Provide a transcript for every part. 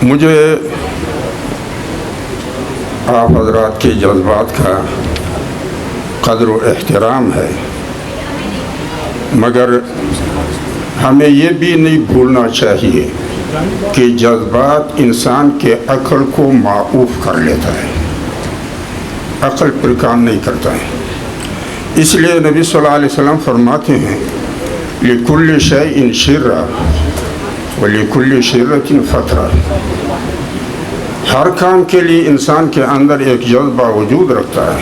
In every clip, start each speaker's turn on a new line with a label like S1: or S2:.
S1: مجھے آپ حضرات کے جذبات کا قدر و احترام ہے، مگر ہمیں یہ بھی نہیں بھولنا چاہیے کہ جذبات انسان کے عقل کو معوف کر لیتا ہے، عقل پر کام نہیں کرتا ہے۔ اس لیے نبی صلی اللہ علیہ وسلم فرماتے ہیں لِكُلِّ شَيْءٍ شِرَّةٌ وَلِكُلِّ شِرَّةٍ فَتْرَةٌ۔ ہر کام کے لیے انسان کے اندر ایک جذبہ وجود رکھتا ہے۔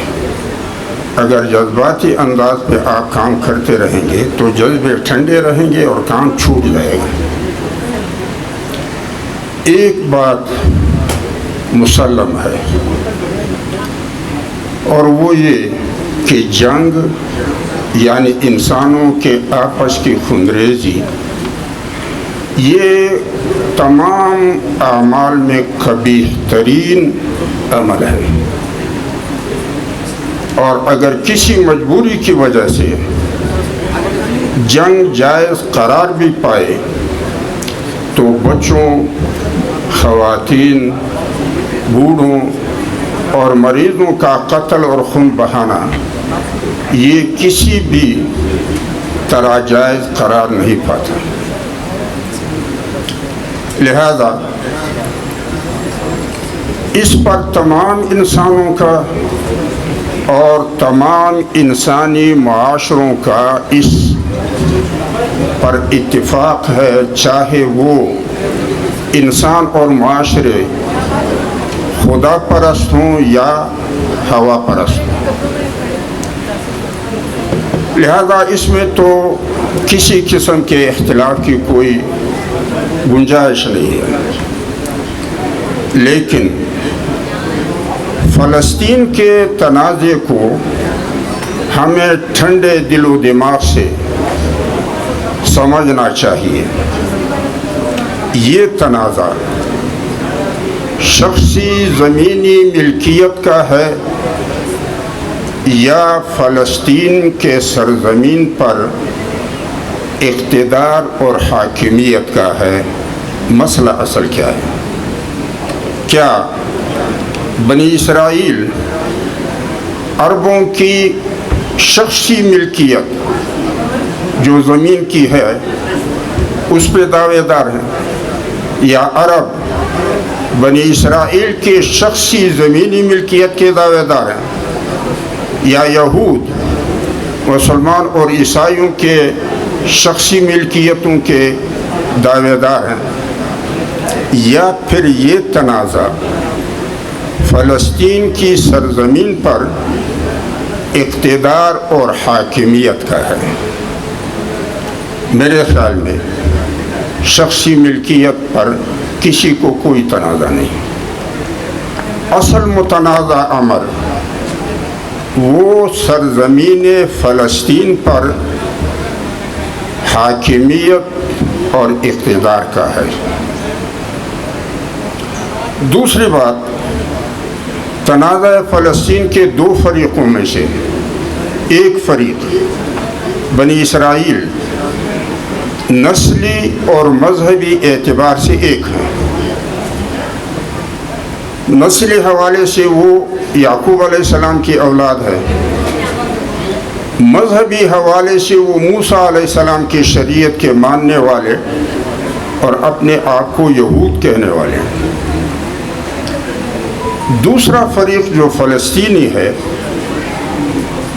S1: اگر جذباتی انداز پہ آپ کام کرتے رہیں گے تو جذبے ٹھنڈے رہیں گے اور کام چھوٹ جائے گا۔ ایک بات مسلم ہے اور وہ یہ کہ جنگ یعنی انسانوں کے آپس کی خونریزی یہ تمام اعمال میں قبیح ترین عمل ہے، اور اگر کسی مجبوری کی وجہ سے جنگ جائز قرار بھی پائے تو بچوں، خواتین، بوڑھوں اور مریضوں کا قتل اور خون بہانا یہ کسی بھی طرح جائز قرار نہیں پاتا۔ لہذا اس پر تمام انسانوں کا اور تمام انسانی معاشروں کا اس پر اتفاق ہے، چاہے وہ انسان اور معاشرے خدا پرست ہوں یا ہوا پرست ہوں۔ لہذا اس میں تو کسی قسم کے اختلاف کی کوئی گنجائش نہیں ہے، لیکن فلسطین کے تنازع کو ہمیں ٹھنڈے دل و دماغ سے سمجھنا چاہیے۔ یہ تنازع شخصی زمینی ملکیت کا ہے یا فلسطین کے سرزمین پر اقتدار اور حاکمیت کا ہے؟ مسئلہ اصل کیا ہے؟ کیا بنی اسرائیل عربوں کی شخصی ملکیت جو زمین کی ہے اس پہ دعوے دار ہیں، یا عرب بنی اسرائیل کے شخصی زمینی ملکیت کے دعوے دار ہیں، یا یہود مسلمان اور عیسائیوں کے شخصی ملکیتوں کے دعوے دار ہیں، یا پھر یہ تنازع فلسطین کی سرزمین پر اقتدار اور حاکمیت کا ہے؟ میرے خیال میں شخصی ملکیت پر کسی کو کوئی تنازع نہیں۔ اصل متنازع امر وہ سرزمین فلسطین پر حاکمیت اور اقتدار کا ہے۔ دوسری بات، تنازع فلسطین کے دو فریقوں میں سے ایک فریق بنی اسرائیل نسلی اور مذہبی اعتبار سے ایک ہے۔ نسلی حوالے سے وہ یعقوب علیہ السلام کی اولاد ہے، مذہبی حوالے سے وہ موسیٰ علیہ السلام کی شریعت کے ماننے والے اور اپنے آپ کو یہود کہنے والے ہیں۔ دوسرا فریق جو فلسطینی ہے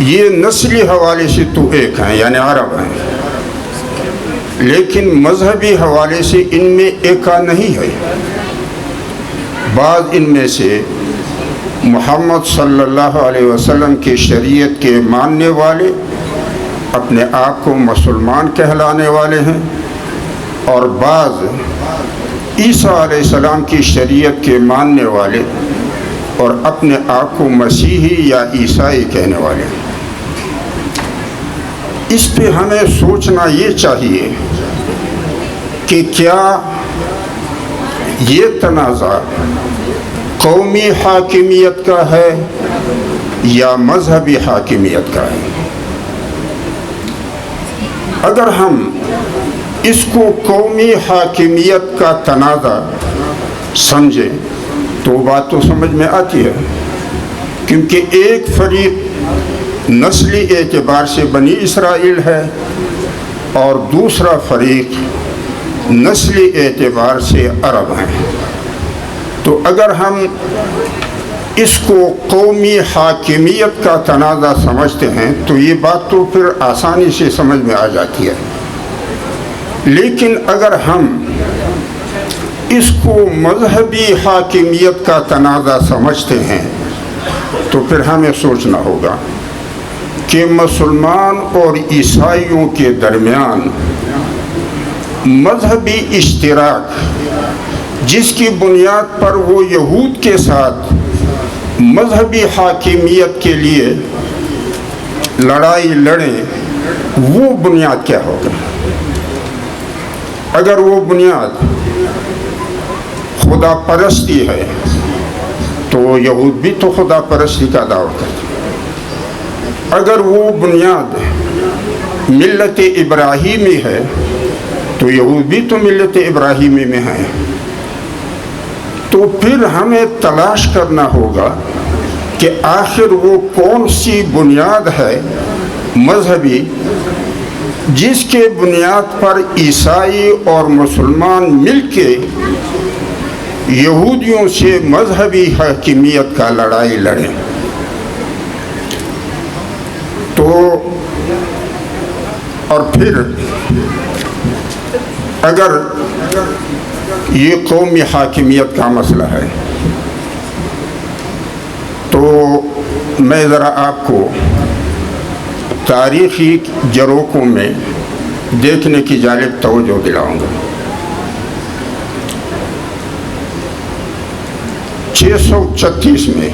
S1: یہ نسلی حوالے سے تو ایک ہیں، یعنی عرب ہیں، لیکن مذہبی حوالے سے ان میں ایکا نہیں ہے۔ بعض ان میں سے محمد صلی اللہ علیہ وسلم کی شریعت کے ماننے والے، اپنے آپ کو مسلمان کہلانے والے ہیں، اور بعض عیسیٰ علیہ السلام کی شریعت کے ماننے والے اور اپنے آپ کو مسیحی یا عیسائی کہنے والے ہیں۔ اس پہ ہمیں سوچنا یہ چاہیے کہ کیا یہ تنازع قومی حاکمیت کا ہے یا مذہبی حاکمیت کا ہے؟ اگر ہم اس کو قومی حاکمیت کا تنازع سمجھیں تو بات تو سمجھ میں آتی ہے، کیونکہ ایک فریق نسلی اعتبار سے بنی اسرائیل ہے اور دوسرا فریق نسلی اعتبار سے عرب ہیں۔ تو اگر ہم اس کو قومی حاکمیت کا تنازع سمجھتے ہیں تو یہ بات تو پھر آسانی سے سمجھ میں آ جاتی ہے، لیکن اگر ہم اس کو مذہبی حاکمیت کا تنازع سمجھتے ہیں تو پھر ہمیں سوچنا ہوگا کہ مسلمان اور عیسائیوں کے درمیان مذہبی اشتراک جس کی بنیاد پر وہ یہود کے ساتھ مذہبی حاکمیت کے لیے لڑائی لڑیں، وہ بنیاد کیا ہوگا؟ اگر وہ بنیاد خدا پرستی ہے تو یہود بھی تو خدا پرستی کا دعویٰ کرتے ہیں۔ اگر وہ بنیاد ملت ابراہیمی ہے تو یہود بھی تو ملت ابراہیمی میں ہیں۔ تو پھر ہمیں تلاش کرنا ہوگا کہ آخر وہ کون سی بنیاد ہے مذہبی جس کے بنیاد پر عیسائی اور مسلمان مل کے یہودیوں سے مذہبی حاکمیت کا لڑائی لڑیں۔ تو اور پھر اگر یہ قومی حاکمیت کا مسئلہ ہے تو میں ذرا آپ کو تاریخی جروکوں میں دیکھنے کی جانب توجہ دلاؤں گا۔ 636 میں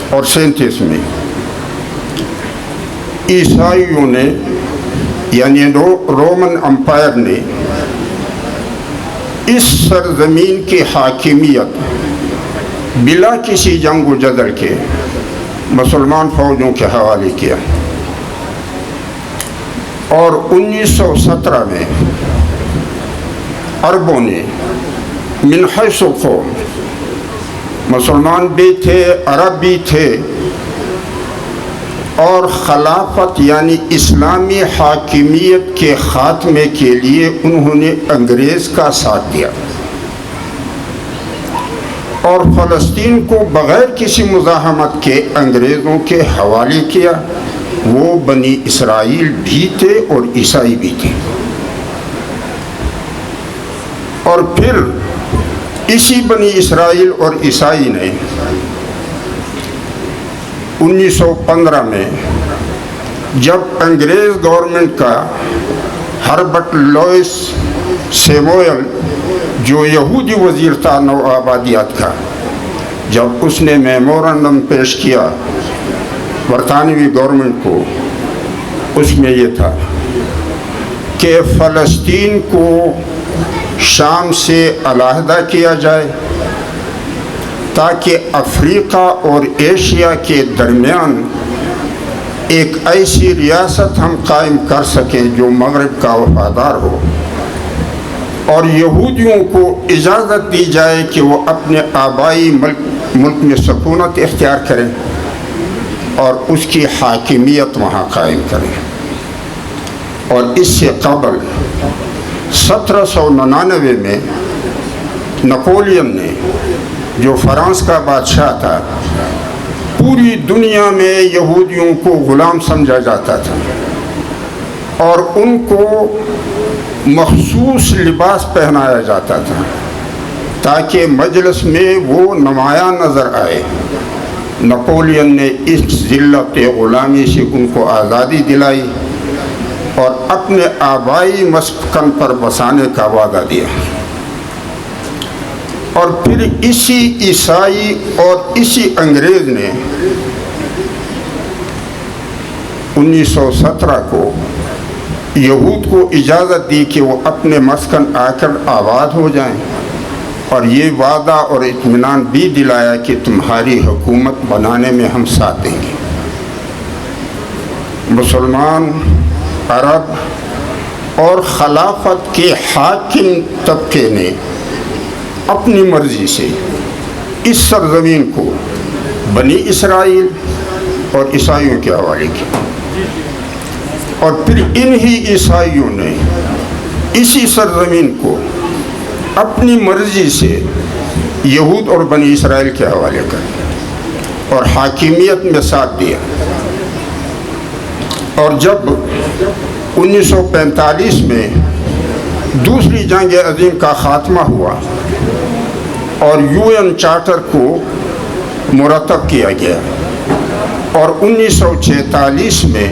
S1: اور 37 میں عیسائیوں نے یعنی رومن امپائر نے اس سرزمین کی حاکمیت بلا کسی جنگ و جدل کے مسلمان فوجوں کے حوالے کیا، اور 1917 میں عربوں نے من حیث القوم، مسلمان بھی تھے عرب بھی تھے، اور خلافت یعنی اسلامی حاکمیت کے خاتمے کے لیے انہوں نے انگریز کا ساتھ دیا اور فلسطین کو بغیر کسی مزاحمت کے انگریزوں کے حوالے کیا۔ وہ بنی اسرائیل بھی تھے اور عیسائی بھی تھے، اور پھر اسی بنی اسرائیل اور عیسائی نے 1915 میں جب انگریز گورنمنٹ کا ہربرٹ لوئس سیموئل جو یہودی وزیر تھا نو آبادیات کا، جب اس نے میمورنڈم پیش کیا برطانوی گورنمنٹ کو، اس میں یہ تھا کہ فلسطین کو شام سے علیحدہ کیا جائے تاکہ افریقہ اور ایشیا کے درمیان ایک ایسی ریاست ہم قائم کر سکیں جو مغرب کا وفادار ہو، اور یہودیوں کو اجازت دی جائے کہ وہ اپنے آبائی ملک میں سکونت اختیار کریں اور اس کی حاکمیت وہاں قائم کریں۔ اور اس سے قبل 1799 میں نپولین نے، جو فرانس کا بادشاہ تھا، پوری دنیا میں یہودیوں کو غلام سمجھا جاتا تھا اور ان کو مخصوص لباس پہنایا جاتا تھا تاکہ مجلس میں وہ نمایاں نظر آئے۔ نپولین نے اس ذلت غلامی سے ان کو آزادی دلائی اور اپنے آبائی مسکن پر بسانے کا وعدہ دیا، اور پھر اسی عیسائی اور اسی انگریز نے 1917 کو یہود کو اجازت دی کہ وہ اپنے مسکن آ کر آباد ہو جائیں، اور یہ وعدہ اور اطمینان بھی دلایا کہ تمہاری حکومت بنانے میں ہم ساتھ دیں گے۔ مسلمان، عرب اور خلافت کے حاکم طبقے نے اپنی مرضی سے اس سرزمین کو بنی اسرائیل اور عیسائیوں کے حوالے کیا، اور پھر انہی عیسائیوں نے اسی سرزمین کو اپنی مرضی سے یہود اور بنی اسرائیل کے حوالے کر اور حاکمیت میں ساتھ دیا۔ اور جب 1945 میں دوسری جنگ عظیم کا خاتمہ ہوا اور UN چارٹر کو مرتب کیا گیا، اور 1946 میں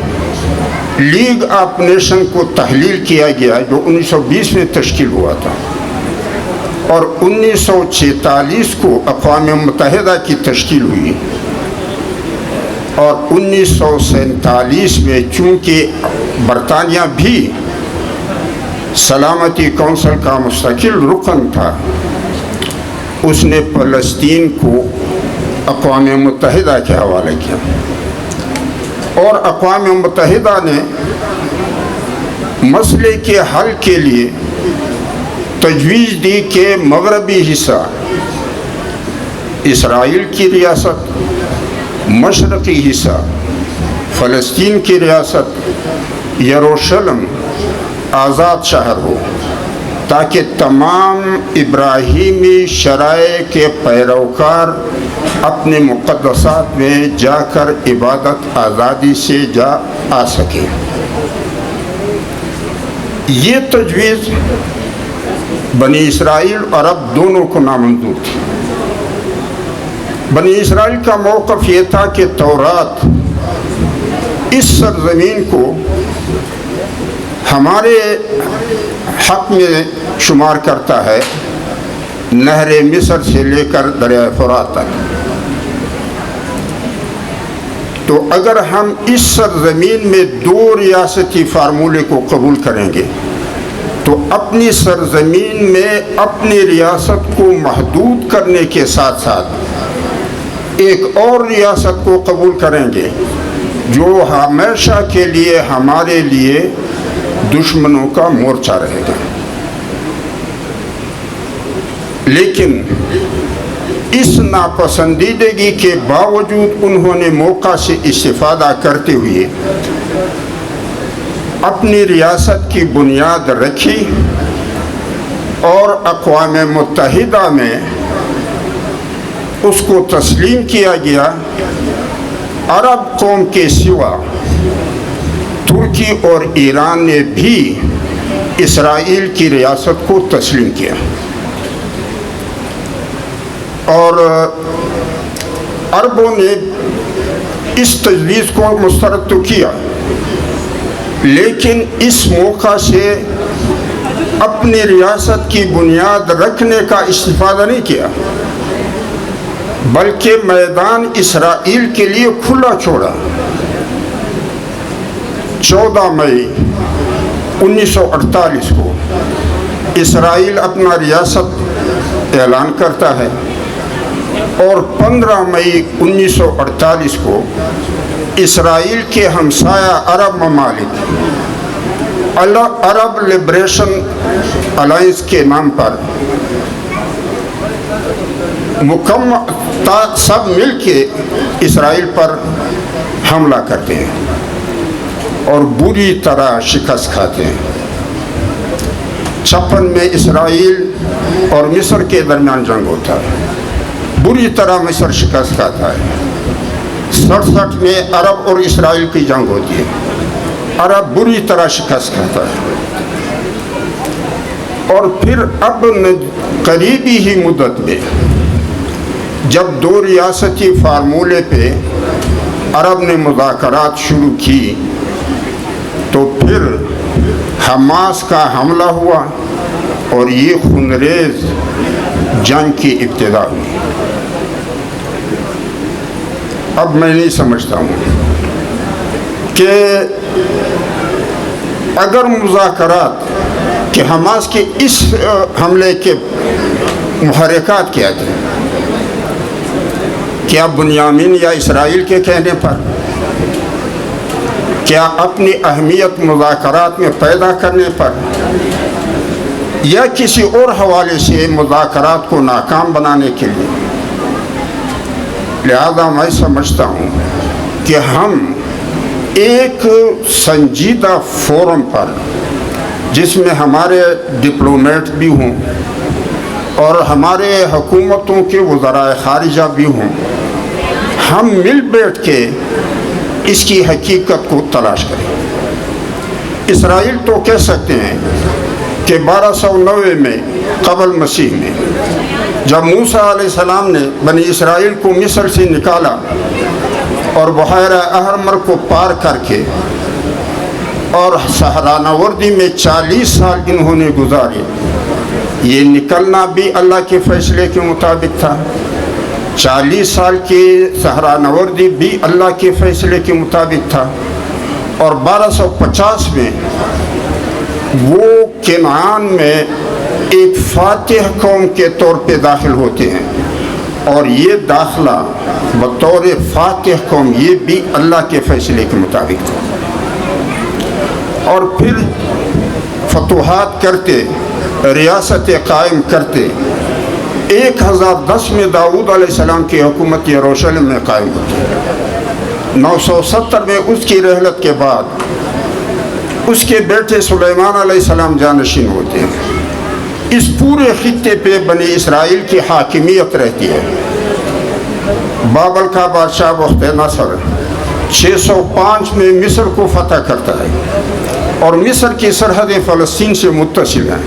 S1: لیگ آف نیشن کو تحلیل کیا گیا جو 1920 میں تشکیل ہوا تھا، اور 1946 کو اقوام متحدہ کی تشکیل ہوئی، اور 1947 میں چونکہ برطانیہ بھی سلامتی کونسل کا مستقل رکن تھا، اس نے فلسطین کو اقوام متحدہ کے حوالے کیا، اور اقوام متحدہ نے مسئلے کے حل کے لیے تجویز دی کہ مغربی حصہ اسرائیل کی ریاست، مشرقی حصہ فلسطین کی ریاست، یروشلم آزاد شہر ہو، تاکہ تمام ابراہیمی شرائع کے پیروکار اپنے مقدسات میں جا کر عبادت آزادی سے جا آ سکیں۔ یہ تجویز بنی اسرائیل اور عرب دونوں کو نامنظور تھی۔ بنی اسرائیل کا موقف یہ تھا کہ تورات اس سرزمین کو ہمارے حق میں شمار کرتا ہے، نہر مصر سے لے کر دریائے فرات تک۔ تو اگر ہم اس سرزمین میں دو ریاستی فارمولے کو قبول کریں گے تو اپنی سرزمین میں اپنی ریاست کو محدود کرنے کے ساتھ ساتھ ایک اور ریاست کو قبول کریں گے جو ہمیشہ کے لیے ہمارے لیے دشمنوں کا مورچہ رہے گا۔ لیکن اس ناپسندیدگی کے باوجود انہوں نے موقع سے استفادہ کرتے ہوئے اپنی ریاست کی بنیاد رکھی، اور اقوام متحدہ میں اس کو تسلیم کیا گیا۔ عرب قوم کے سوا ترکی اور ایران نے بھی اسرائیل کی ریاست کو تسلیم کیا، اور عربوں نے اس تجویز کو مسترد تو کیا، لیکن اس موقع سے اپنی ریاست کی بنیاد رکھنے کا استفادہ نہیں کیا، بلکہ میدان اسرائیل کے لیے کھلا چھوڑا۔ 14 مئی 1948 کو اسرائیل اپنا ریاست اعلان کرتا ہے، اور 15 مئی 1948 کو اسرائیل کے ہمسایہ عرب ممالک عرب لبریشن الائنس کے نام پر مکمل سب مل کے اسرائیل پر حملہ کرتے ہیں اور بری طرح شکست کھاتے ہیں۔ 56 میں اسرائیل اور مصر کے درمیان جنگ ہوتا ہے، بری طرح مصر شکست کھاتا ہے۔ 67 میں عرب اور اسرائیل کی جنگ ہوتی ہے، عرب بری طرح شکست کھاتا ہے، اور پھر اب قریبی ہی مدت میں جب دو ریاستی فارمولے پہ عرب نے مذاکرات شروع کی تو پھر حماس کا حملہ ہوا اور یہ خونریز جنگ کی ابتدا ہوئی۔ اب میں نہیں سمجھتا ہوں کہ اگر مذاکرات کہ حماس کے اس حملے کے محرکات کیا تھے، کیا بنیامین یا اسرائیل کے کہنے پر، کیا اپنی اہمیت مذاکرات میں پیدا کرنے پر، یا کسی اور حوالے سے مذاکرات کو ناکام بنانے کے لیے. لہذا میں سمجھتا ہوں کہ ہم ایک سنجیدہ فورم پر جس میں ہمارے ڈپلومیٹ بھی ہوں اور ہمارے حکومتوں کے وزرائے خارجہ بھی ہوں، ہم مل بیٹھ کے اس کی حقیقت کو تلاش کریں. اسرائیل تو کہہ سکتے ہیں کہ 1290 میں قبل مسیح میں جب موسیٰ علیہ السلام نے بنی اسرائیل کو مصر سے نکالا اور بحیرہ احمر کو پار کر کے اور صحرانوردی میں 40 سال انہوں نے گزارے، یہ نکلنا بھی اللہ کے فیصلے کے مطابق تھا. 40 سال کی صحرانوردی بھی اللہ کے فیصلے کے مطابق تھا. اور 1250 میں وہ کنعان میں ایک فاتح قوم کے طور پہ داخل ہوتے ہیں، اور یہ داخلہ بطور فاتح قوم یہ بھی اللہ کے فیصلے کے مطابق تھا. اور پھر فتوحات کرتے، ریاستیں قائم کرتے. 1010 میں داؤد علیہ السلام کی حکومت یروشلم میں قائم ہوتی. 970 میں اس کی رحلت کے بعد اس کے بیٹے سلیمان علیہ السلام جانشین ہوتے ہیں. اس پورے خطے پہ بنی اسرائیل کی حاکمیت رہتی ہے. بابل کا بادشاہ وقت نصر 605 میں مصر کو فتح کرتا ہے اور مصر کی سرحدیں فلسطین سے متصل ہیں.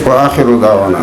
S1: وآخر دعوانا